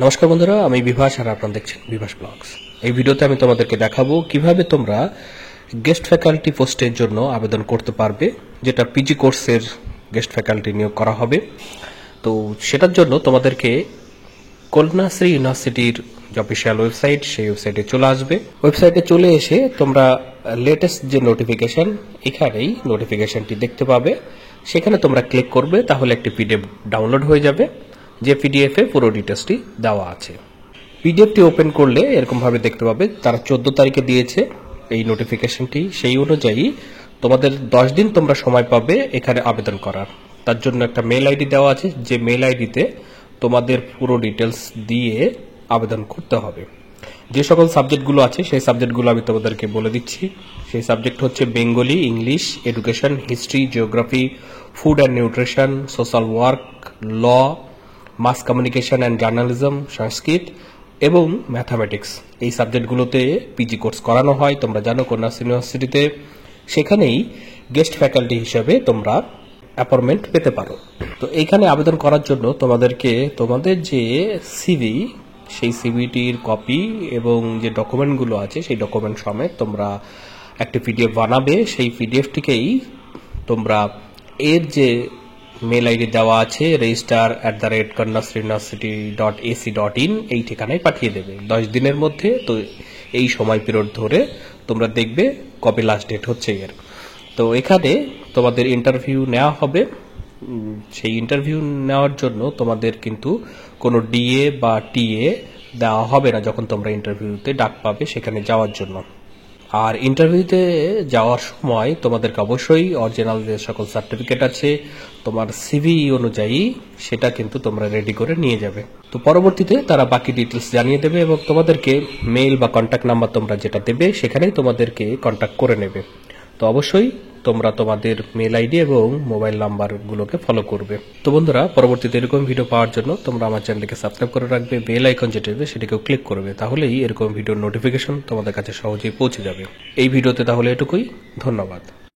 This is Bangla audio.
নমস্কার বন্ধুরা, আমি বিভাস আর আপনারা দেখছেন বিভাস ব্লগস। এই ভিডিওতে আমি তোমাদেরকে দেখাবো কিভাবে তোমরা গেস্ট ফ্যাকাল্টি পোস্টের জন্য আবেদন করতে পারবে, যেটা পিজি কোর্সের গেস্ট ফ্যাকাল্টি নিয়োগ করা হবে। তো সেটার জন্য তোমাদেরকে কন্যাশ্রী ইউনিভার্সিটির যে অফিসিয়াল ওয়েবসাইট, সেই ওয়েবসাইটে চলে আসবে। ওয়েবসাইটে চলে এসে তোমরা লেটেস্ট যে নোটিফিকেশন, এখানেই নোটিফিকেশনটি দেখতে পাবে। সেখানে তোমরা ক্লিক করবে, তাহলে একটি পিডিএফ ডাউনলোড হয়ে যাবে, যে পিডিএফে পুরো ডিটেলসটি দেওয়া আছে। পিডিএফটি ওপেন করলে এরকমভাবে দেখতে পাবে তারা 14 তারিখে দিয়েছে এই নোটিফিকেশনটি। সেই অনুযায়ী তোমাদের 10 দিন তোমরা সময় পাবে এখানে আবেদন করার। তার জন্য একটা মেল আইডি দেওয়া আছে, যে মেল আইডিতে তোমাদের পুরো ডিটেলস দিয়ে আবেদন করতে হবে। যে সকল সাবজেক্টগুলো আছে সেই সাবজেক্টগুলো আমি তোমাদেরকে বলে দিচ্ছি। সেই সাবজেক্ট হচ্ছে Bengali, English, education, history, geography, food and nutrition, social work, law, mass communication and journalism, Sanskrit এবং ম্যাথামেটিক্স। এই সাবজেক্টগুলোতে পিজি কোর্স করানো হয়, তোমরা জানো, কন্যাশ্রী ইউনিভার্সিটিতে। সেখানেই গেস্ট ফ্যাকাল্টি হিসেবে তোমরা অ্যাপয়েন্টমেন্ট পেতে পারো। তো এইখানে আবেদন করার জন্য তোমাদেরকে তোমাদের যে সিভি, সেই সিভিটির কপি এবং যে ডকুমেন্টগুলো আছে সেই ডকুমেন্ট সমেত তোমরা একটি পিডিএফ বানাবে। সেই পিডিএফটিকেই তোমরা এর যে মেল আইডি দেওয়া আছে register@kannyasriyuniversity.ac.in এই ঠিকানায় পাঠিয়ে দেবে 10 দিনের মধ্যে। তো এই সময় পিরিয়ড ধরে তোমরা দেখবে কবে লাস্ট ডেট হচ্ছে এর। তো এখানে তোমাদের ইন্টারভিউ নেওয়া হবে। সেই ইন্টারভিউ নেওয়ার জন্য তোমাদের কিন্তু কোনো ডিএ বা টিএ দেওয়া হবে না যখন তোমরা ইন্টারভিউতে ডাক পাবে সেখানে যাওয়ার জন্য। আর ইন্টারভিউতে যাওয়ার সময় তোমাদেরকে অবশ্যই অরিজিনাল যে সকল সার্টিফিকেট আছে তোমার সিভি অনুযায়ী সেটা কিন্তু তোমরা রেডি করে নিয়ে যাবে। তো পরবর্তীতে তারা বাকি ডিটেলস জানিয়ে দেবে এবং তোমাদেরকে মেইল বা কন্ট্যাক্ট নাম্বার তোমরা যেটা দেবে সেখানেই তোমাদেরকে কন্ট্যাক্ট করে নেবে। তো অবশ্যই তোমরা তোমাদের মেল আইডি এবং মোবাইল নাম্বারগুলোকে ফলো করবে। তো বন্ধুরা, পরবর্তীতে এরকম ভিডিও পাওয়ার জন্য তোমরা আমার চ্যানেলকে সাবস্ক্রাইব করে রাখবে, বেল আইকন যেটা হবে সেটাকেও ক্লিক করবে, তাহলেই এরকম ভিডিওর নোটিফিকেশন তোমাদের কাছে সহজেই পৌঁছে যাবে। এই ভিডিওতে তাহলে এটুকুই, ধন্যবাদ।